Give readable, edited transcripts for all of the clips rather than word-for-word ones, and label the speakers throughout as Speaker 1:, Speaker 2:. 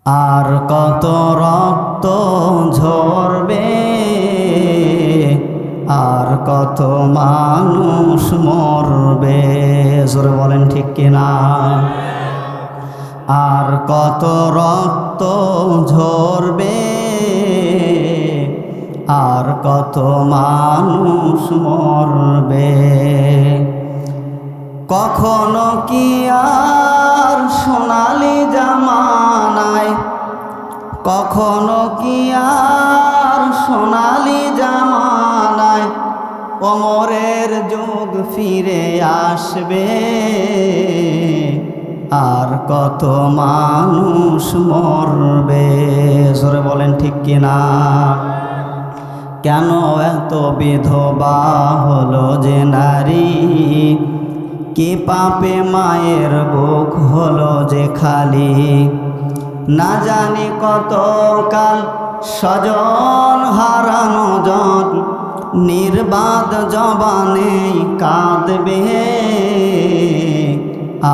Speaker 1: আর কত রক্ত ঝরবে, আর কত মানুষ মরবে, জোরে বলেন ঠিক কিনা। আর কত রক্ত ঝরবে, আর কত মানুষ মরবে। কখনো কি আর সোনালি জামানায়, কখনো কি আর সোনালি জামানায় ওমরের যুগ ফিরে আসবে, আর কত মানুষ মরবে, জোরে বলেন ঠিক কিনা। কেন এত বিধবা হলো যে নারী, কি পাপে মায়ের বুক হলো যে খালি। না জানি কত কাল স্বজন হারানো জন নির্বাদ জবানে কাঁদবে,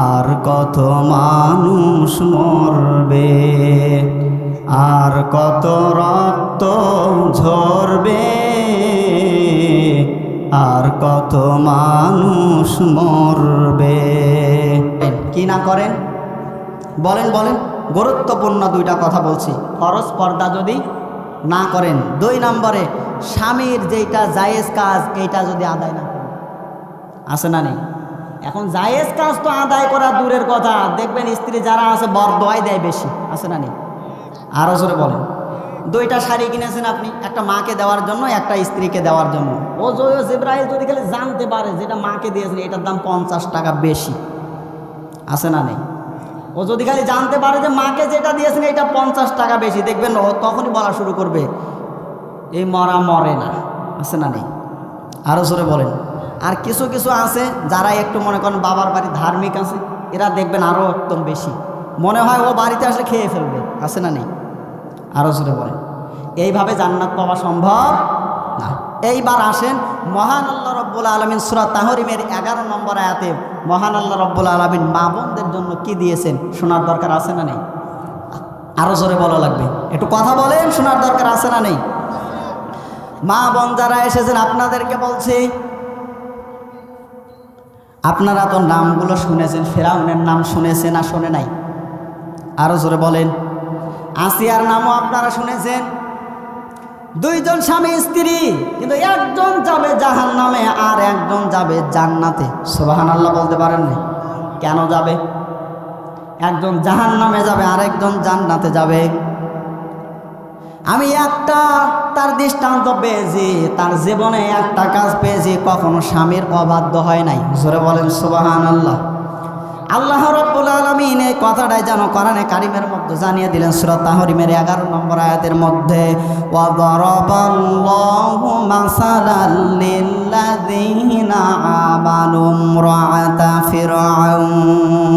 Speaker 1: আর কত মানুষ মরবে, আর কত রক্ত ঝরবে, আর কত মানুষ মরবে। কি না করেন বলেন বলেন। গুরুত্বপূর্ণ দুইটা কথা বলছি। ফরজ পর্দা যদি না করেন, 2 নম্বরে স্বামীর যেটা জায়েজ কাজ এইটা যদি আদায় না করেন। আছে না নেই? এখন জায়েজ কাজ তো আদায় করা দূরের কথা, দেখবেন স্ত্রী যারা আছে বরদোয়াই দেয় বেশি। আছে না নেই? আরো জোরে বলেন। 2টা শাড়ি কিনেছেন আপনি, একটা মাকে দেওয়ার জন্য, একটা স্ত্রীকে দেওয়ার জন্য। ও জিবরাইল যদি খালি জানতে পারে যেটা মাকে দিয়েছেন এটার দাম 50 টাকা বেশি। আছে না নেই? ও যদি খালি জানতে পারে যে মাকে যেটা দিয়েছেন এটা 50 টাকা বেশি, দেখবেন ও তখনই বলা শুরু করবে এই মরা মরে না। আছে না নেই? আরো জোরে বলেন। আর কিছু কিছু আছে যারা একটু মনে করেন বাবার বাড়ি ধার্মিক আছে, এরা দেখবেন আরো একদম বেশি মনে হয় ও বাড়িতে আসলে খেয়ে ফেলবে। আছে না নেই? আরো জোরে বলেন। এইভাবে জান্নাত পাওয়া সম্ভব না। এইবার আসেন মহান আল্লাহ রব্বুল আলামিন সূরা তাহরিমের 11 নম্বর আয়াতে মহান আল্লাহ রব্বুল আলামিন মা বোনদের জন্য কি দিয়েছেন শোনার দরকার আছে না নেই? আরো জোরে বলা লাগবে, একটু কথা বলেন। শোনার দরকার আছে না নেই? মা বোন যারা এসেছেন আপনাদেরকে বলছি, আপনারা তো নামগুলো শুনেছেন, ফেরাউনের নাম শুনেছেন না শুনে নাই? আরো জোরে বলেন। আসিয়ার নামও আপনারা শুনেছেন। 2 জন স্বামী স্ত্রী, কিন্তু একজন যাবে জাহান্নামে আর একজন যাবে জান্নাতে। সুবহানাল্লাহ বলতে পারেন না? কেন যাবে? একজন জাহান্নামে যাবে আর একজন জান্নাতে যাবে। আমি একটা তার দৃষ্টান্ত পেয়েছি, তার জীবনে একটা কাজ পেয়েছি, কখনো স্বামীর অবাধ্য হয় নাই। জোরে বলেন সুবহানাল্লাহ। আল্লাহ রাব্বুল আলামিন এই কথাটাই যেন কোরআনে কারিমের মধ্যে জানিয়ে দিলেন সূরা তাহরিমের 11 নম্বর আয়াতের মধ্যে, ওয়া দারাবাল্লাহু মাসালাল লিল্লাযীনা আমানু ইমরাআতা ফিরআউন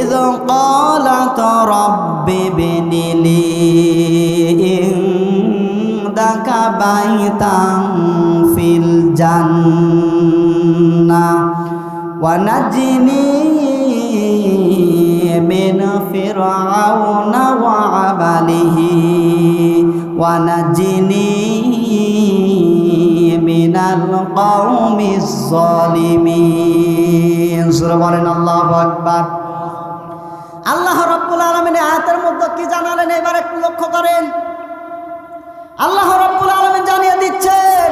Speaker 1: ইয ক্বালাত রাব্বি ইবনিলি ইনদাকা বাইতান ফিল জান্নাহ ওয়ানাজিনি মিন ফিরআউনা ওয়া আমালিহি ওয়ানাজিনি মিনাল কওমিজ যালিমিন। সূরা বলেন আল্লাহু আকবার। আল্লাহ রাব্বুল আলামিন আয়াতের মধ্যে কি জানালেন এবার একটু লক্ষ্য করেন। আল্লাহ রাব্বুল আলামিন জানিয়ে দিচ্ছেন,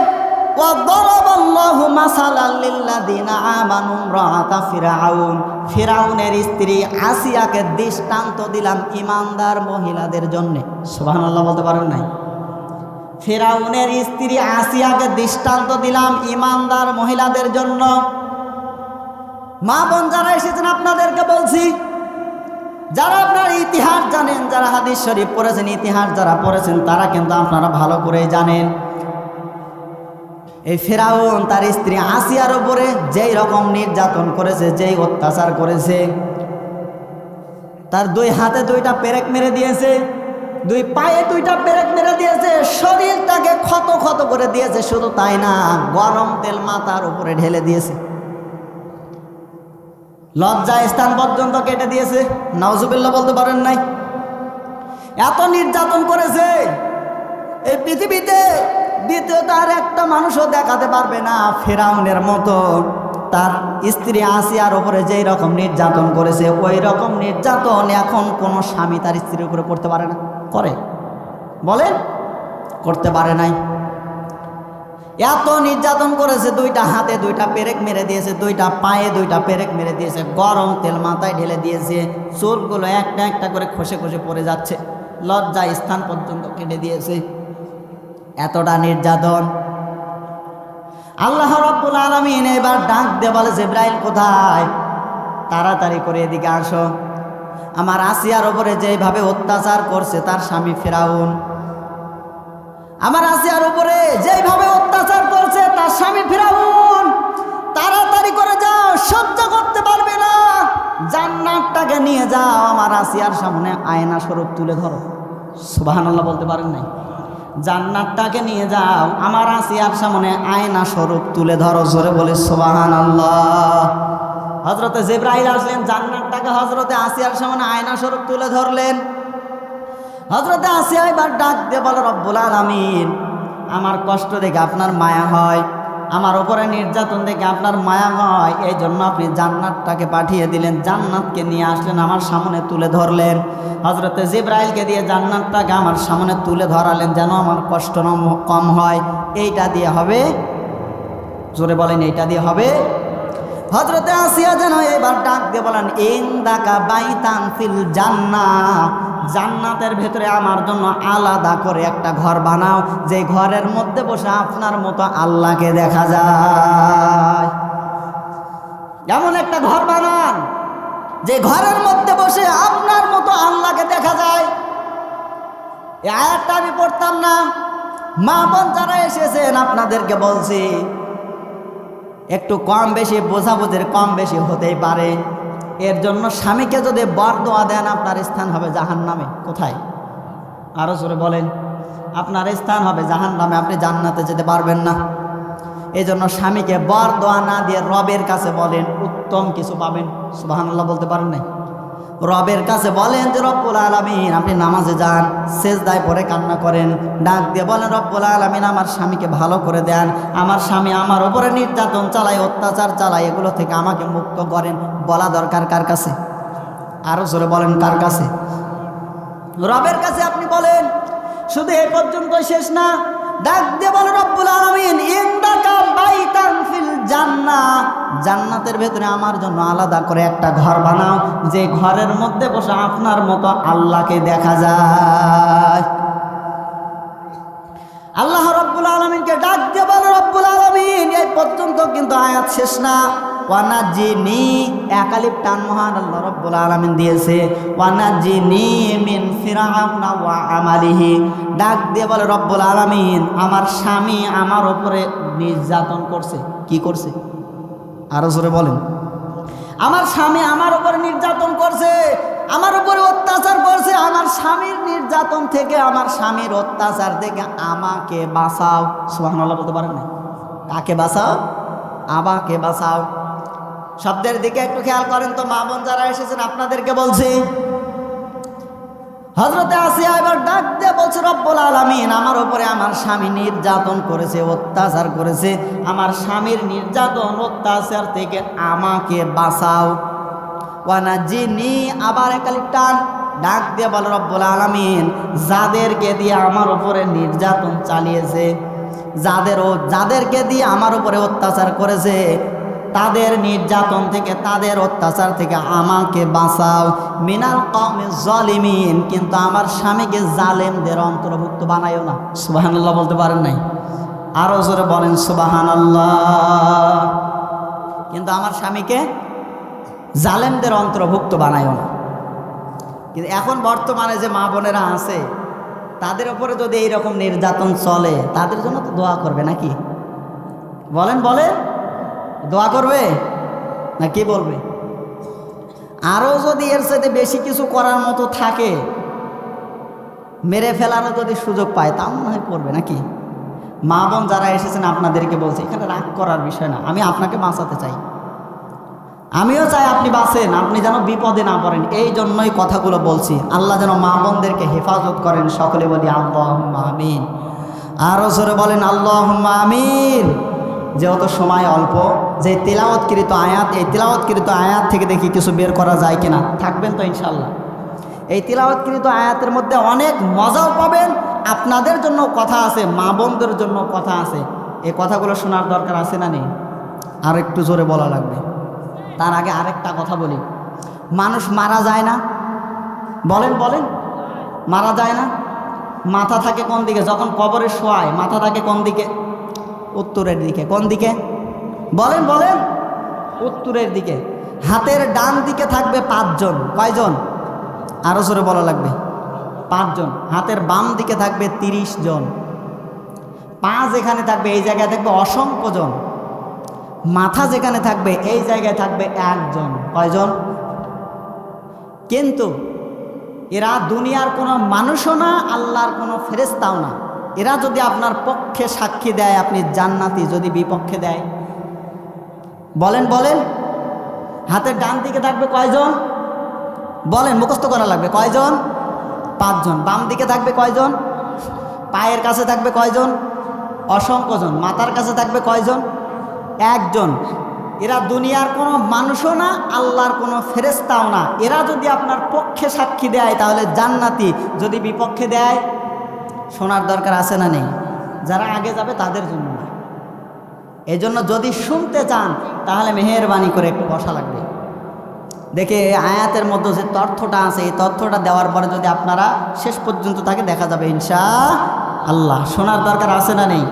Speaker 1: ওয়াদারাবাল্লাহু মাসালাল লিল্লাযীনা আমানু ইমরাআতা ফিরআউন, ফিরআউনের স্ত্রী আসিয়াকে দৃষ্টান্ত দিলাম ঈমানদার মহিলাদের জন্য। সুবহানাল্লাহ বলতে পারেন নাই? ফিরআউনের স্ত্রী আসিয়াকে দৃষ্টান্ত দিলাম ঈমানদার মহিলাদের জন্য। মা বোন যারা এসেছেন আপনাদেরকে বলছি, যারা আপনার ইতিহাস জানেন, যারা হাদিস শরীফ পড়েছেন, ইতিহাস যারা পড়েছেন তারা কিন্তু আপনারা ভালো করে জানেন এই ফিরআউন তার স্ত্রী আসিয়ার উপরে যেই রকম নির্যাতন করেছে, যেই অত্যাচার করেছে, তার 2 হাতে 2টা পেরেক মেরে দিয়েছে, 2 পায়ে 2টা পেরেক মেরে দিয়েছে, শরীরটাকে ক্ষত ক্ষত করে দিয়েছে। শুধু তাই না, গরম তেল মাথার উপরে ঢেলে দিয়েছে। লজ্জা স্থান পর্যন্ত কেটে দিয়েছে। নাউজুবিল্লাহ বলতে পারেন নাই? এত নির্যাতন করেছে এই পৃথিবীতে দ্বিতীয়ত আর একটা মানুষও দেখাতে পারবে না ফিরআউনের মতো তার স্ত্রী আসিয়ার উপরে যেই রকম নির্যাতন করেছে ওই রকম নির্যাতন এখন কোনো স্বামী তার স্ত্রীর উপরে করতে পারে না। করে? বলেন, করতে পারে নাই। এত নির্যাতন করেছে, দুইটা হাতে দুইটা পেরেক মেরে দিয়েছে, দুইটা পায়ে দুইটা পেরেক মেরে দিয়েছে, গরম তেল মাথায় ঢেলে দিয়েছে, চুলগুলো একটা একটা করে খসে খসে পড়ে যাচ্ছে, লজ্জা স্থান পর্যন্ত কেটে দিয়েছে। এতটা নির্যাতন। আল্লাহ রাব্বুল আলামিন এবার ডাক দিয়ে বলে, জিবরাইল কোথায়? তাড়াতাড়ি করে এদিকে আসো। আমার আসিয়ার উপরে যেভাবে অত্যাচার করছে তার স্বামী ফিরআউন, আমার আসিয়ার উপরে যেভাবে অত্যাচার করছে তার স্বামী ফিরআউন, তাড়াতাড়ি করে যাও, সহ্য করতে পারবে না। জান্নাতটাকে নিয়ে যাও, আমার আসিয়ার সামনে আয়না স্বরূপ তুলে ধরো। সুবহানাল্লাহ বলতে পারেন নাই? জান্নাতটাকে নিয়ে যাও, আমার আসিয়ার সামনে আয়না স্বরূপ তুলে ধরো। জোরে বলে সুবহানাল্লাহ। হযরতে জিবরাইল আসলেন, জান্নাতটাকে হযরতে আসিয়ার সামনে আয়না স্বরূপ তুলে ধরলেন। হযরতে আসিয়া এবার ডাক দিয়ে বলে, রব্বুল আলামিন, আমার কষ্ট দেখে আপনার মায়া হয়, আমার উপরে নির্যাতন দেখে আপনার মায়া হয়, এই জন্য আপনি জান্নাতটাকে পাঠিয়ে দিলেন, জান্নাতকে নিয়ে আসলেন, আমার সামনে তুলে ধরলেন। হযরতে জিবরাইলকে দিয়ে জান্নাতটাকে আমার সামনে তুলে ধরালেন যেন আমার কষ্ট কম হয়। এইটা দিয়ে হবে? জোরে বলেন, এইটা দিয়ে হবে? হযরতে আসিয়া যেন এবার ডাক দিয়ে বলেন, ইনদাকা বাইতান ফিল জান্নাহ, জান্নাতের ভেতরে আমার জন্য আলাদা করে একটা ঘর বানাও, যে ঘরের মধ্যে বসে আপনার মতো আল্লাহকে দেখা যায়। এমন একটা ঘর বানান যে ঘরের মধ্যে বসে আপনার মতো আল্লাহকে দেখা যায়। এই আয়াতটা আমি পড়তাম না, মা বোন যারা এসেছেন আপনাদেরকে বলছি, একটু কম বেশি বোঝাবুঝির কম বেশি হতেই পারে। এর জন্য স্বামীকে যদি বরদোয়া দেন আপনার স্থান হবে জাহান্নামে। কোথায়? আরো জোরে বলেন। আপনার স্থান হবে জাহান্নামে, আপনি জান্নাতে যেতে পারবেন না। এই জন্য স্বামীকে বরদোয়া না দিয়ে রবের কাছে বলেন, উত্তম কিছু পাবেন। সুবহানাল্লাহ বলতে পারেন নাই? রবের কাছে বলেন যে রব্বুল আলামিন, আপনি নামাজে যান, সেজদায় পড়ে কান্না করেন, ডাক দিয়ে বলেন, রব্বুল আলামিন আমার স্বামীকে ভালো করে দেন, আমার স্বামী আমার উপরে নির্যাতন চালায়, অত্যাচার চালায়, এগুলো থেকে আমাকে মুক্ত করেন। বলা দরকার কার কাছে? আরো জোরে বলেন, কার কাছে? রবের কাছে আপনি বলেন। শুধু এই পর্যন্ত শেষ না, ডাক দিয়ে বলে, রব্বুল আলামিন, ইনদাকা বাইতান ফিল জান্নাহ, জান্নাতের ভেতরে আমার জন্য আলাদা করে একটা ঘর বানাও, যে ঘরের মধ্যে বসে আপনার মতো আল্লাহকে দেখা যায়। আল্লাহ রব্বুল আলামিনকে ডাক দিয়ে বলে, রব্বুল আলামিন, এই পর্যন্ত কিন্তু আয়াত শেষ না। ওয়ানাজিনি, একালিপ টান মহান আল্লাহ রব্বুল আলামিন দিয়েছে, ওয়ানাজিনি মিন ফিরআউনা ওয়া আমালিহি। ডাক দিয়ে বলে, রব্বুল আলামিন, আমার স্বামী আমার উপরে নির্যাতন করছে। কি করছে? আরো জোরে বলেন। আমার স্বামী আমার উপরে নির্যাতন করছে, আমার উপরে অত্যাচার করছে। আমার স্বামীর নির্যাতন থেকে, আমার স্বামীর অত্যাচার থেকে আমাকে বাঁচাও। সুবহানাল্লাহ বলতে পারেন না? কাকে বাঁচাও? আমাকে বাঁচাও। শব্দের দিকে একটু খেয়াল করেন তো, মা বোন যারা এসেছেন আপনাদেরকে বলছি। হযরতে আসিয়া এবার ডাক দিয়ে বলছে, রব্বুল আলামিন, আমার উপরে আমার স্বামী নির্যাতন করেছে, অত্যাচার করেছে, আমার স্বামীর নির্যাতন অত্যাচার থেকে আমাকে বাঁচাও। ওয়ানাজিনি, আবার একালিপ টান, ডাক দিয়ে বলে, রব্বুল আলামিন, যাদেরকে দিয়ে আমার উপরে নির্যাতন চালিয়েছে, যাদেরকে দিয়ে আমার উপরে অত্যাচার করেছে, তাদের নির্যাতন থেকে, তাদের অত্যাচার থেকে আমাকে বাঁচাও। মিনাল কওমিজ জালিমিন, কিন্তু আমার স্বামীকে জালেমদের অন্তর্ভুক্ত বানাইও না। সুবহানাল্লাহ বলতে পারেন নাই? আরো জোরে বলেন সুবহানাল্লাহ। কিন্তু আমার স্বামীকে জালেমদের অন্তর্ভুক্ত বানাইও না। কিন্তু এখন বর্তমানে যে মা বোনেরা আছে, তাদের উপরে যদি এইরকম নির্যাতন চলে, তাদের জন্য তো দোয়া করবে নাকি? বলেন, বলেন, দোয়া করবে না কি বলবে? আরও যদি এর সাথে বেশি কিছু করার মতো থাকে, মেরে ফেলারও যদি সুযোগ পায়, তাও মনে হয় করবে নাকি? মা বোন যারা এসেছেন আপনাদেরকে বলছে, এখানে রাগ করার বিষয় না, আমি আপনাকে বাঁচাতে চাই। আমিও চাই আপনি বাঁচেন, আপনি যেন বিপদে না পড়েন। এই জন্যই কথাগুলো বলছি। আল্লাহ যেন মা বোনদেরকে হেফাজত করেন। সকলে বলি আল্লাহুম্মা আমিন। আরও জোরে বলেন আল্লাহুম্মা আমিন। যেহেতু সময় অল্প, যে তিলাওয়াতকৃত আয়াত, এই তিলাওয়াতকৃত আয়াত থেকে দেখি কিছু বের করা যায় কিনা। থাকবেন তো ইনশাল্লাহ? এই তিলাওয়াতকৃত আয়াতের মধ্যে অনেক মজাও পাবেন। আপনাদের জন্য কথা আছে, মা বোনদের জন্য কথা আছে। এই কথাগুলো শোনার দরকার আছে না নেই? আর একটু জোরে বলা লাগবে। তার আগে আরেকটা কথা বলি, মানুষ মারা যায় না? বলেন বলেন, মারা যায় না? মাথা থাকে কোন দিকে? যখন কবরে শোয়ায় মাথা থাকে কোন দিকে? উত্তরের দিকে। কোন দিকে? বলেন বলেন, উত্তরের দিকে। হাতের ডান দিকে থাকবে 5 জন। কয়জন? আরো জোরে বলা লাগবে। 5 জন। হাতের বাম দিকে থাকবে 30 জন। পা যেখানে থাকবে এই জায়গায় থাকবে অসংখ্য জন। মাথা যেখানে থাকবে এই জায়গায় থাকবে 1 জন। কয়জন? কিন্তু এরা দুনিয়ার কোনো মানুষও না, আল্লাহর কোনো ফেরেশতাও না। এরা যদি আপনার পক্ষে সাক্ষী দেয় আপনি জান্নাতি, যদি বিপক্ষে দেয়? বলেন বলেন। হাতের ডান দিকে থাকবে কয়জন? বলেন, মুখস্থ করা লাগবে। কয়জন? 5 জন। বাম দিকে থাকবে কয়জন? পায়ের কাছে থাকবে কয়জন? অসংখ্য জন। মাথার কাছে থাকবে কয়জন? 1 জন। এরা দুনিয়ার কোনো মানুষও না, আল্লাহর কোনো ফেরেশতাও না। এরা যদি আপনার পক্ষে সাক্ষী দেয় তাহলে জান্নাতি, যদি বিপক্ষে দেয়? শোনার দরকার আছে না নেই? যারা আগে যাবে তাদের জন্য না। এই জন্য যদি শুনতে চান তাহলে মেহেরবানি করে একটু বসা লাগবে। দেখে আয়াতের মধ্যে যে তথ্যটা আছে, এই তথ্যটা দেওয়ার পরে যদি আপনারা শেষ পর্যন্ত তাকে দেখা যাবে ইনশাআল্লাহ। শোনার দরকার আছে না নেই?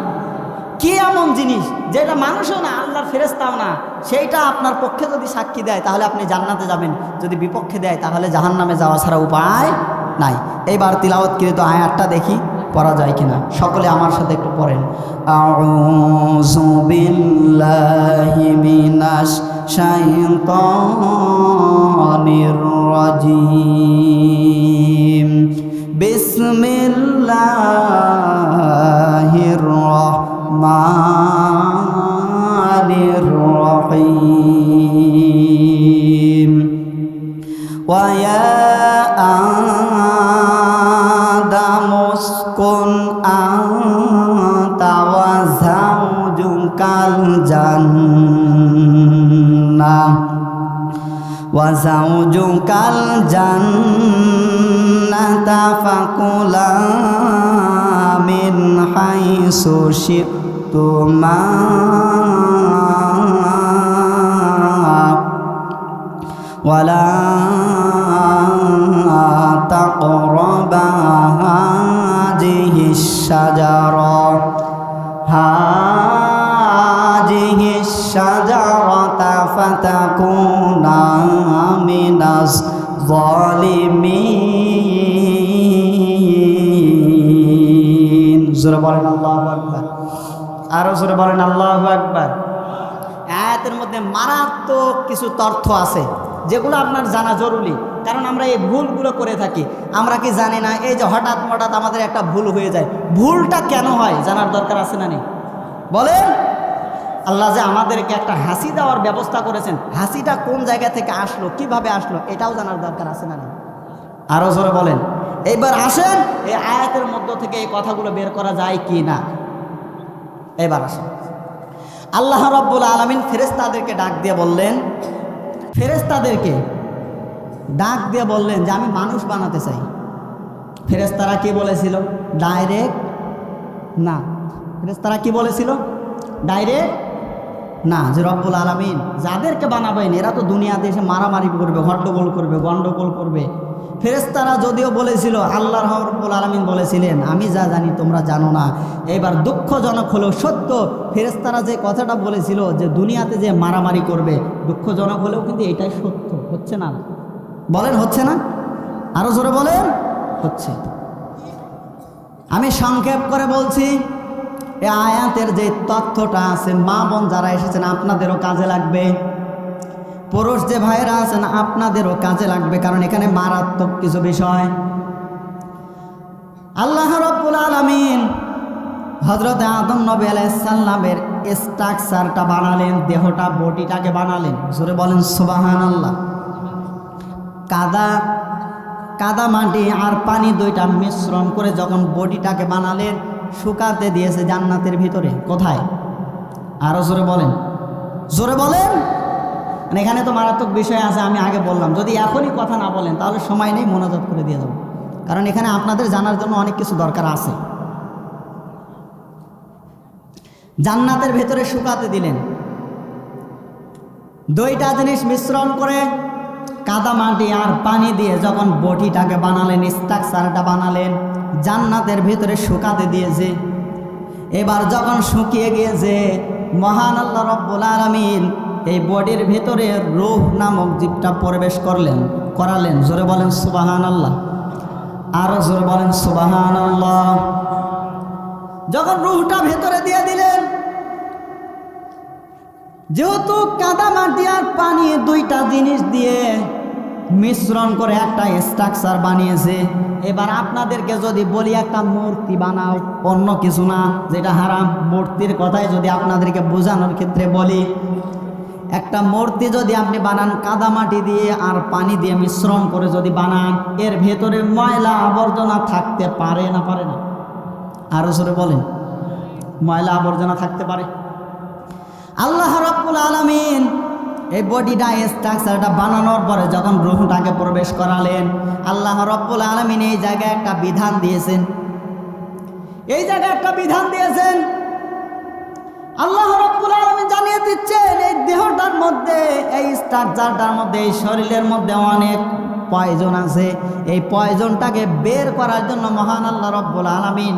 Speaker 1: কি এমন জিনিস যেটা মানুষও না, আল্লাহর ফেরেশতাও না, সেইটা আপনার পক্ষে যদি সাক্ষী দেয় তাহলে আপনি জান্নাতে যাবেন, যদি বিপক্ষে দেয় তাহলে জাহান্নামে যাওয়া ছাড়া উপায় নাই। এইবার তিলাওয়াতকৃত আয়াতটা দেখি পড়া যায় কিনা। সকলে আমার সাথে একটু পড়েন। আউযু বিল্লাহি মিনাশ শাইতানির রাজিম। বিসমিল্লাহির রহমানির রহিম। ওয়া ইয়া আদামু উসকুন আনতা ওয়া যাওজুকাল জান্নাহ ওয়া যাওজুকাল জান্নাতা ফাকুলা মিন হাইসু শি'তুমা ওয়ালা তাকরাবা হাযিহিশ শাজারাতা ফাতাকুনা মিনাজ যালিমিন। জোরে বলেন আল্লাহু আকবার। আরো জোরে বলেন আল্লাহু আকবার। আয়াতের মধ্যে মারাত্মক কিছু তথ্য আছে যেগুলো আপনার জানা জরুরি, কারণ আমরা এই ভুলগুলো করে থাকি। আমরা কি জানি না? এই যে হঠাৎ হঠাৎ আমাদের একটা ভুল হয়ে যায়, ভুলটা কেন হয় জানার দরকার আছে না নেই? বলেন। আল্লাহ যে আমাদেরকে একটা হাসি দেওয়ার ব্যবস্থা করেছেন, হাসিটা কোন জায়গা থেকে আসলো, কিভাবে আসলো, এটাও জানার দরকার আছে না নেই? আরো জোরে বলেন। এইবার আসেন এই আয়াতের মধ্য থেকে এই কথাগুলো বের করা যায় কি না। এবার আসেন, আল্লাহ রাব্বুল আলামিন ফেরেশতাদেরকে ডাক দিয়ে বললেন, ফেরেশতাদেরকে ডাক দিয়ে বললেন যে আমি মানুষ বানাতে চাই। ফেরেশতারা কি বলেছিল? ডাইরেক্ট না। ফেরেশতারা কি বলেছিল? ডাইরেক্ট না। যে রব্বুল আলামিন যাদেরকে বানাবেন এরা তো দুনিয়াতে এসে মারামারি করবে, হট্টগোল করবে, গন্ডগোল করবে। ফেরেশতারা যদিও বলেছিল, আল্লাহ রব্বুল আলামিন বলেছিলেন আমি যা জানি তোমরা জানো না। এবার দুঃখজনক হলেও সত্য, ফেরেশতারা যে কথাটা বলেছিল যে দুনিয়াতে যে মারামারি করবে, দুঃখজনক হলেও কিন্তু এটাই সত্য। হচ্ছে না? বলেন হচ্ছে না? আরো জোরে বলেন। হচ্ছে। আমি সংক্ষেপ করে বলছি, এই আয়াতের যে তথ্যটা আছে, মা বোন যারা এসেছেন আপনাদেরও কাজে লাগবে, পুরুষ যে ভাইয়েরা আছেন আপনাদেরও কাজে লাগবে, কারণ এখানে মারাত্মক কিছু বিষয়। আল্লাহ রাব্বুল আলামিন হযরত আদম নবী আলাইহিস সালামের স্ট্রাকচারটা বানালেন, দেহটা বডিটাকে বানালেন। জোরে বলেন সুবহানাল্লাহ। কাদা মাটি আর পানি দুইটা মিশ্রণ করে যখন বডিটাকে বানালেন, শুকাতে দিয়েছে জান্নাতের ভিতরে। কোথায়? আরো জোরে বলেন, জোরে বলেন। মানে এখানে তো মারাত্মক বিষয় আছে, আমি আগে বললাম। যদি এখনই কথা না বলেন তাহলে সময় নেই, মনোযোগ করে দিয়ে দেবো, কারণ এখানে আপনাদের জানার জন্য অনেক কিছু দরকার আছে। জান্নাতের ভেতরে শুকাতে দিলেন, দুইটা জিনিস মিশ্রণ করে কাদা মাটি আর পানি দিয়ে যখন বডিটাকে বানালেন, স্ট্রাকচারটা বানালেন, জান্নাতের ভেতরে শুকাতে দিয়েছে। এবার যখন শুকিয়ে গিয়েছে, মহান আল্লাহ রব্বুল আলামিন এই বডির ভেতরে রূহ নামক জীবটা প্রবেশ করালেন। জোরে বলেন সুবহানাল্লাহ, আরো জোরে বলেন সুবহানাল্লাহ। যখন রূহটা ভেতরে দিয়ে দিলেন, যেহেতু কাদা মাটি আর পানি দুইটা জিনিস দিয়ে মিশ্রণ করে একটা স্ট্রাকচার বানিয়েছে, এবার আপনাদেরকে যদি বলি একটা মূর্তি বানাও, অন্য কিছু না, যেটা হারাম, মূর্তির কথাই যদি আপনাদেরকে বোঝানোর ক্ষেত্রে বলি, একটা মূর্তি যদি আপনি বানান কাদা মাটি দিয়ে আর পানি দিয়ে মিশ্রণ করে যদি বানান, এর ভেতরে ময়লা আবর্জনা থাকতে পারে না? পারে না? আরো জোরে বলেন, ময়লা আবর্জনা থাকতে পারে? আল্লাহ রাব্বুল আলামিন এই বডিটা স্ট্রাকচারটা বানানোর পরে যখন রূহটাকে প্রবেশ করালেন, আল্লাহ রাব্বুল আলামিন এই জায়গায় একটা বিধান দিয়েছেন। এই জায়গায় একটা বিধান দিয়েছেন, আল্লাহ রাব্বুল আলামিন জানিয়ে দিচ্ছেন এই দেহটার মধ্যে, এই স্ট্রাকচারটার মধ্যে, এই শরীরের মধ্যে অনেক পয়জন আছে। এই পয়জনটাকে বের করার জন্য মহান আল্লাহ রাব্বুল আলামিন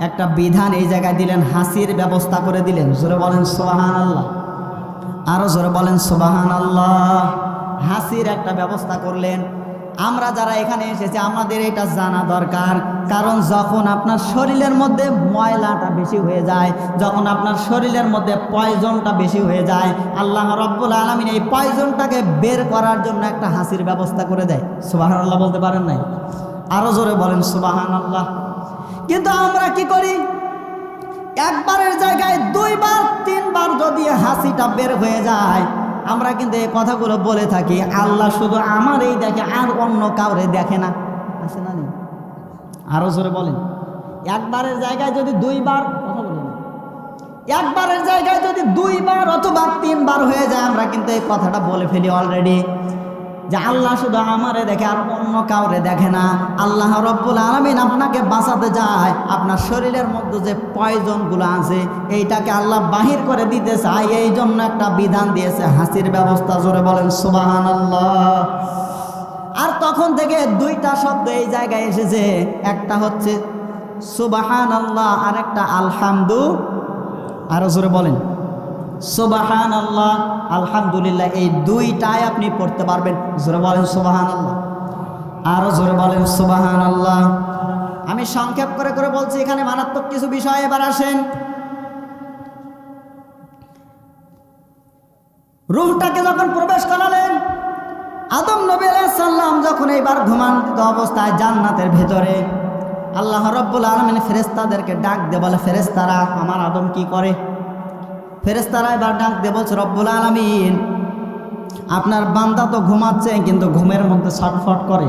Speaker 1: একটা বিধান এই জায়গায় দিলেন, হাসির ব্যবস্থা করে দিলেন। জোরে বলেন সুবহানাল্লাহ, আরো জোরে বলেন সুবহানাল্লাহ। হাসির একটা ব্যবস্থা করলেন। আমরা যারা এখানে এসেছি আমাদের এটা জানা দরকার, কারণ যখন আপনার শরীরের মধ্যে ময়লাটা বেশি হয়ে যায়, যখন আপনার শরীরের মধ্যে পয়জনটা বেশি হয়ে যায়, আল্লাহ রাব্বুল আলামিন এই পয়জনটাকে বের করার জন্য একটা হাসির ব্যবস্থা করে দেয়। সুবহানাল্লাহ বলতে পারেন নাই? আরো জোরে বলেন সুবহানাল্লাহ। কিন্তু আমরা কি করি, একবারের জায়গায় দুইবার তিনবার যদি হাসিটা বের হয়ে যায়, আমরা কিন্তু এই কথাগুলো বলে থাকি, আল্লাহ শুধু আমারই দেখে আর অন্য কাউরে দেখে না। আছে না? নেই? আরো জোরে বলেন। একবারের জায়গায় যদি দুইবার, কথা বলেন, একবারের জায়গায় যদি দুইবার অথবা তিনবার হয়ে যায়, আমরা কিন্তু এই কথাটা বলে ফেলি অলরেডি, যে আল্লাহ শুধু আমারে দেখে আর অন্য কাউরে দেখে না। আল্লাহ রাব্বুল আলামিন আপনাকে বাঁচাতে যায়, আপনার শরীরের মধ্যে যে পয়জনগুলো আছে এইটাকে আল্লাহ বাহির করে দিতে চায়, এই জন্য একটা বিধান দিয়েছে, হাসির ব্যবস্থা। জোরে বলেন সুবহানাল্লাহ। আর তখন থেকে দুইটা শব্দ এই জায়গায় এসেছে, একটা হচ্ছে সুবহানাল্লাহ আর একটা আলহামদুলিল্লাহ। আরো জোরে বলেন সুবহানাল্লাহ, আলহামদুলিল্লাহ। এই দুইটাই আপনি পড়তে পারবেন। জোরে বলেন সুবহানাল্লাহ, আরো জোরে বলেন সুবহানাল্লাহ। আমি সংক্ষেপ করে করে বলছি, এখানে মারাত্মক কিছু বিষয়। এবার আসেন, রূহটাকে যখন প্রবেশ করালেন, আদম নবী আলাইহিস সালাম যখন এইবার ঘুমান্ত অবস্থায় জান্নাতের ভেতরে, আল্লাহ রাব্বুল আলামিন ফেরেশতাদেরকে ডাক দিয়ে বলে, ফেরেশতারা আমার আদম কি করে? ফেরেশতারা এবার ডাক দিয়ে বলছে, রব্বুল আলামিন আপনার বান্দা তো ঘুমাচ্ছে, কিন্তু ঘুমের মধ্যে ছটফট করে।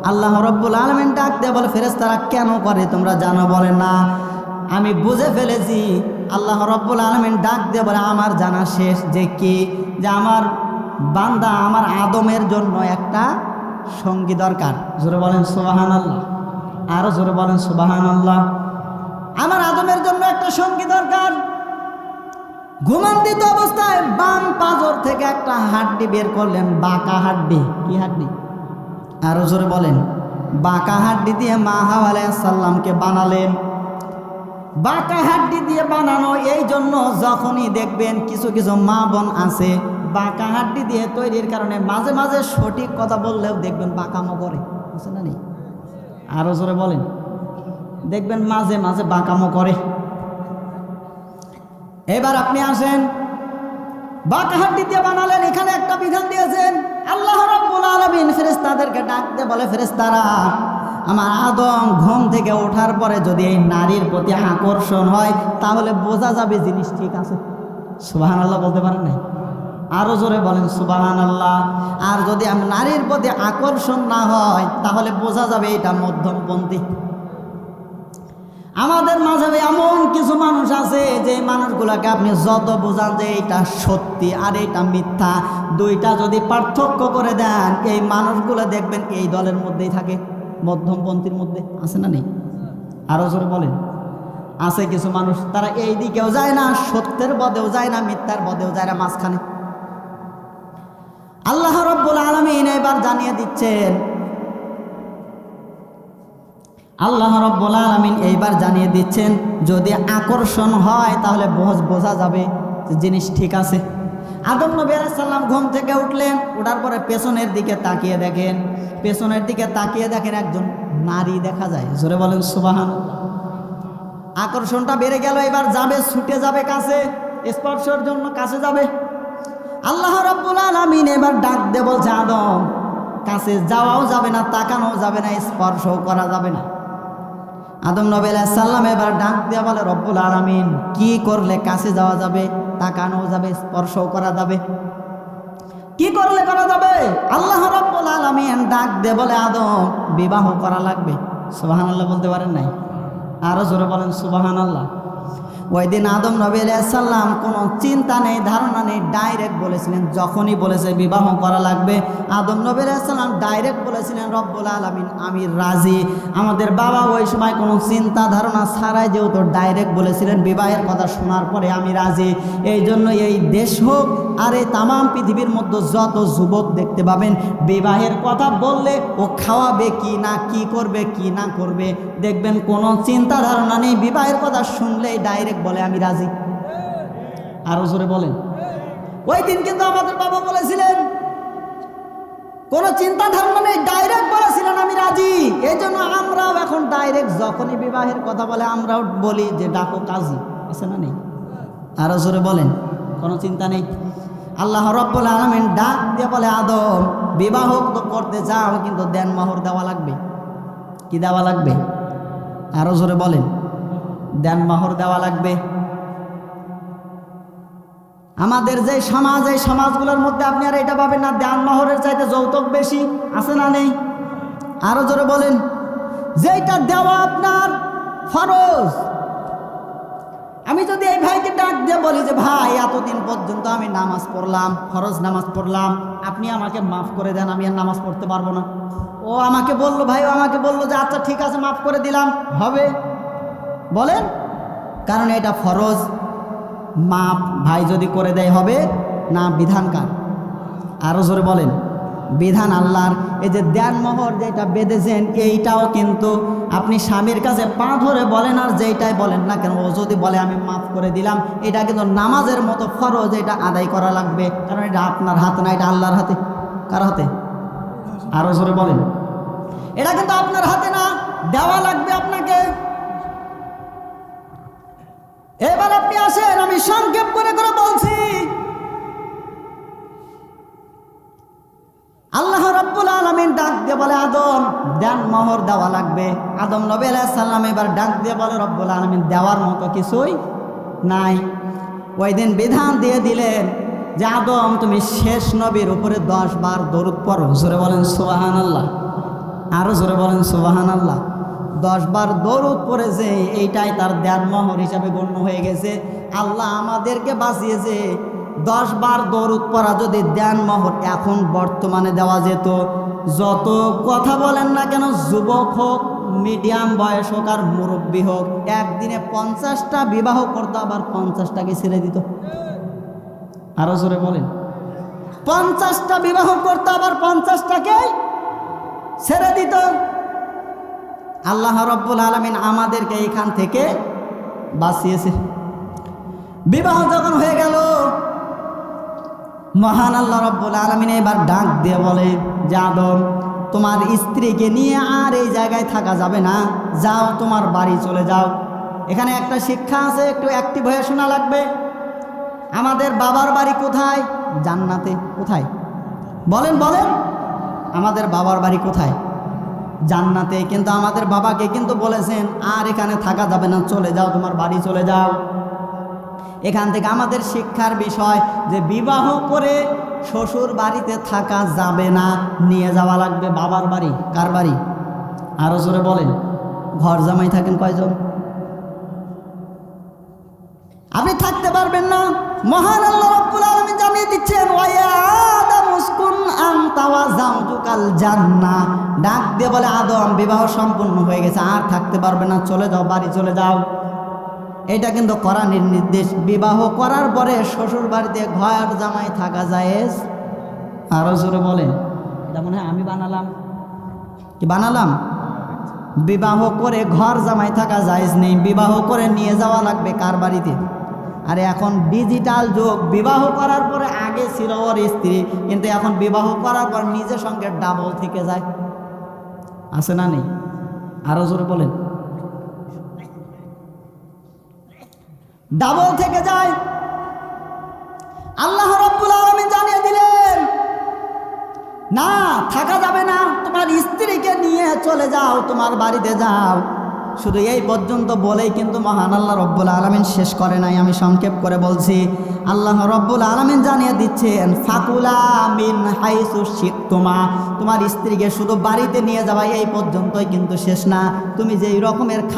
Speaker 1: আল্লাহ রাব্বুল আলামিন ডাক দিয়ে বলে, ফেরেশতারা কেন করে তোমরা জানো? বলে না, আমি বুঝে ফেলেছি। আল্লাহ রাব্বুল আলামিন ডাক দিয়ে বলে, আমার জানা শেষ, যে কি, যে আমার বান্দা, আমার আদমের জন্য একটা সঙ্গী দরকার। জোরে বলেন সুবহানাল্লাহ, আরো জোরে বলেন সুবহানাল্লাহ। আমার আদমের জন্য একটা সঙ্গী দরকার। ঘুমান্তিত অবস্থায় বাম পাজর থেকে একটা হাড্ডি বের করলেন, বাঁকা হাড্ডি। কি হাড্ডি? আরো জোরে বলেন। বাঁকা হাড্ডি দিয়ে মা হাওয়া আলাইহিস সালামকে বানালেন। বাঁকা হাড্ডি দিয়ে বানানো এই জন্য, যখনই দেখবেন কিছু কিছু মা বোন আছে বাঁকা হাড্ডি দিয়ে তৈরির কারণে মাঝে মাঝে সঠিক কথা বললেও দেখবেন বাঁকামো করে। বুঝছেন না? নেই? আরো জোরে বলেন। দেখবেন মাঝে মাঝে বাঁকামো করে। এবার আপনি আসেন, বাঁকা হাড্ডি দিয়ে বানালেন, এখানে একটা বিধান দিয়েছেন। আল্লাহ রাব্বুল আলামিন ফেরেশতাদেরকে ডাক দিয়ে বলে, ফেরেশতারা আমার আদম ঘুম থেকে ওঠার পরে যদি এই নারীর প্রতি আকর্ষণ হয় তাহলে বোঝা যাবে জিনিস ঠিক আছে। সুবহানাল্লাহ বলতে পারেন নাই? আরো জোরে বলেন সুবহানাল্লাহ। আর যদি নারীর প্রতি আকর্ষণ না হয় তাহলে বোঝা যাবে এটা মধ্যমপন্থী। আমাদের মাঝে এমন কিছু মানুষ আছে যে মানুষগুলোকে আপনি যত বোঝান যে এটা সত্যি আর এটা মিথ্যা, দুইটা যদি পার্থক্য করে দেন এই মানুষগুলো দেখবেন এই দলের মধ্যেই থাকে, মধ্যমপন্থীর মধ্যে। আছে না নেই? আরো জোরে বলেন। আছে কিছু মানুষ, তারা এই দিকেও যায় না, সত্যের পদেও যায় না, মিথ্যার পদেও যায় না, মাঝখানে। আল্লাহ রাব্বুল আলামিন এবার জানিয়ে দিচ্ছেন, আল্লাহ রাব্বুল আলামিন এইবার জানিয়ে দিচ্ছেন যদি আকর্ষণ হয় তাহলে বোঝা যাবে যে জিনিস ঠিক আছে। আদম নবী আলাইহিস সালাম ঘুম থেকে উঠলেন, ওঠার পরে পেছনের দিকে তাকিয়ে দেখেন, পেছনের দিকে তাকিয়ে দেখেন একজন নারী দেখা যায়। জোরে বলেন সুবহানাল্লাহ। আকর্ষণটা বেড়ে গেল, এবার যাবে, ছুটে যাবে কাছে, স্পর্শের জন্য কাছে যাবে। আল্লাহ রাব্বুল আলামিন এবার ডাক দিয়ে বলছে, আদম কাছে যাওয়াও যাবে না, তাকানোও যাবে না, স্পর্শও করা যাবে না। আদম নবী আলাইহিস সালাম এবার ডাক দিয়ে বলে, রব্বুল আলামিন কি করলে কাছে যাওয়া যাবে, তাকানোও যাবে, স্পর্শও করা যাবে? কি করলে করা যাবে? আল্লাহ রাব্বুল আলামিন ডাক দিয়ে বলে, আদম বিবাহ করা লাগবে। সুবহানাল্লাহ বলতে পারেন নাই? আরো জোরে বলেন সুবহানাল্লাহ। ওই দিন আদম নবী আলাইহিস সালাম কোনো চিন্তা নেই, ধারণা নেই, ডাইরেক্ট বলেছিলেন। যখনই বলেছে বিবাহ করা লাগবে, আদম নবী আলাইহিস সালাম ডাইরেক্ট বলেছিলেন, রব্বুল আলামিন আমি রাজি। আমাদের বাবা ওই সময় কোনো চিন্তা ধারণা ছাড়াই যেহেতু ডাইরেক্ট বলেছিলেন বিবাহের কথা শোনার পরে আমি রাজি। এই জন্য এই দেশ হোক আর এই তামাম পৃথিবীর মধ্যে যত যুবক দেখতে পাবেন বিবাহের কথা বললে ও খাওয়াবে কি না, কি করবে কি না করবে, দেখবেন কোনো চিন্তা ধারণা নেই, বিবাহের কথা শুনলেই ডাইরেক্ট বলে আমি রাজি। আরো জোরে বলেন। ওই দিন কিন্তু আমাদের বাবা বলেছিলেন, কোনো চিন্তা ধারণা নেই, ডাইরেক্ট বলেছিলেন আমি রাজি। এই জন্য আমরাও এখন ডাইরেক্ট যখনই বিবাহের কথা বলে আমরাও বলি যে ডাকো কাজী। আছে না নেই? আরো জোরে বলেন। কোনো চিন্তা নেই। আল্লাহ রাব্বুল আলামিন ডাক দিয়ে বলে, আদম বিবাহ তো করতে যাও কিন্তু দেনমোহর দেওয়া লাগবে। কি দেওয়া লাগবে? আরো জোরে বলেন। দেনমোহর দেওয়া লাগবে। আমাদের যে সমাজ, এই সমাজগুলোর মধ্যে আপনি আর এটা পাবেন না দেনমোহরের চাইতে যৌতুক বেশি। আছে না নেই? আরো জোরে বলেন। যেটা দেওয়া আপনার ফরজ। আমি যদি এই ভাইকে ডাক দিয়ে বলি যে ভাই এতদিন পর্যন্ত আমি নামাজ পড়লাম, ফরজ নামাজ পড়লাম, আপনি আমাকে মাফ করে দেন, আমি আর নামাজ পড়তে পারবো না। ও আমাকে বললো, ভাই ও আমাকে বললো যে আচ্ছা ঠিক আছে মাফ করে দিলাম, হবে? বলেন। কারণ এটা ফরজ, মাফ ভাই যদি করে দেয় হবে না, বিধানকার? আরো জোরে বলেন। বিধান আল্লাহর। এই যে দেনমোহর যেটা বেঁধেছেন এইটাও কিন্তু আপনি স্বামীর কাছে পা ধরে বলেন আর যেইটাই বলেন না কেন, ও যদি বলে আমি মাফ করে দিলাম, এটা কিন্তু নামাজের মতো ফরজ, এটা আদায় করা লাগবে। কারণ এটা আপনার হাতে না, এটা আল্লাহর হাতে। কার হাতে? আরো জোরে বলেন। এটা কিন্তু আপনার হাতে না, দেওয়া লাগবে আপনাকে। এবার আপনি আসেন, আমি সংক্ষেপ করে করে বলছি। আল্লাহ রাব্বুল আলামিন ডাক দিয়ে বলে, আদম দেনমোহর দেওয়া লাগবে। আদম নবী আলাইহিস সালাম এবার ডাক দিয়ে বলে, রব্বুল আলামিন দেওয়ার মতো কিছুই নাই। ওই দিন বিধান দিয়ে দিলেন যে আদম তুমি শেষ নবীর উপরে 10 বার দরুদ পড়ো। জোরে বলেন সুবহানাল্লাহ। আরো জোরে বলেন সুবহানাল্লাহ। 10 বার দরুদ পড়েছে, এইটাই তার দেনমোহর হিসাবে গণ্য হয়ে গেছে। আল্লাহ আমাদেরকে বাঁচিয়েছে। 10 বার দরুদ পড়া যদি দেনমোহর এখন বর্তমানে দেওয়া যেত, যত কথা বলেন না কেন, যুবক হোক, মিডিয়াম বয়স হোক আর মুরব্বী হোক, একদিনে 50টা বিবাহ করতো, আবার 50টাকে ছেড়ে দিত। আরো জোরে বলেন। 50টা বিবাহ করতো, আবার 50টাকে ছেড়ে দিত। আল্লাহ রাব্বুল আলামিন আমাদেরকে এখান থেকে বাঁচিয়েছে। বিবাহ যখন হয়ে গেল, মহান আল্লাহ রাব্বুল আলামিন এবার ডাক দিয়ে বলে যে আদম তোমার স্ত্রীকে নিয়ে আর এই জায়গায় থাকা যাবে না, যাও তোমার বাড়ি চলে যাও। এখানে একটা শিক্ষা আছে, একটু অ্যাক্টিভ হয়ে শোনা লাগবে। আমাদের বাবার বাড়ি কোথায়? জান্নাতে। কোথায়? বলেন বলেন। আমাদের বাবার বাড়ি কোথায়? জান্নাতে। কিন্তু আমাদের বাবাকে কিন্তু বলেছেন আর এখানে থাকা যাবে না, চলে যাও, তোমার বাড়ি চলে যাও। এখান থেকে আমাদের শিক্ষার বিষয় যে বিবাহ করে শ্বশুর বাড়িতে থাকা যাবে না, নিয়ে যাওয়া লাগবে বাবার বাড়ি। কার বাড়ি? আরো জোরে বলেন। ঘর জামাই থাকেন কয়জন? আপনি থাকতে পারবেন না। মহান আল্লাহ রাব্বুল আলামিন জানিয়ে দিচ্ছেন, ওয়া ইয়া আদম উসকুন আনতা ওয়া যাওজুকাল জান্নাহ। ডাক দিয়ে বলে, আদম বিবাহ সম্পূর্ণ হয়ে গেছে, আর থাকতে পারবে না, চলে যাও, বাড়ি চলে যাও। এটা কিন্তু কোরআনের নির্দেশ। বিবাহ করার পরে শ্বশুর বাড়িতে ঘর জামাই থাকা জায়েজ। আরো জোরে বলেন। এটা মনে হয় আমি বানালাম, কি বানালাম? বিবাহ করে ঘর জামাই থাকা জায়েজ নেই, বিবাহ করে নিয়ে যাওয়া লাগবে কার বাড়িতে? আরে এখন ডিজিটাল যুগ, বিবাহ করার পরে আগে ছিল ওর স্ত্রী, কিন্তু এখন বিবাহ করার পর নিজের সঙ্গে ডাবল থেকে যায়। আছে না নেই? আরো জোরে বলেন। ডাবল থেকে যায়। আল্লাহ রাব্বুল আলামিন জানিয়ে দিলেন, না থাকা যাবে না, তোমার স্ত্রীকে নিয়ে চলে যাও, তোমার বাড়িতে যাও। শুধু এই পর্যন্ত বলেই কিন্তু মহান আল্লাহ রব্বুল আলামিন শেষ করে নাই। আমি সংক্ষেপ করে বলছি। আল্লাহ রব্বুল আলামিন জানিয়ে দিচ্ছেন, ফাকুলা মিন হাইসু শিতুমা, তোমার স্ত্রীকে শুধু বাড়িতে নিয়ে যাওয়া এই পর্যন্তই কিন্তু শেষ না। তুমি যেই রকমের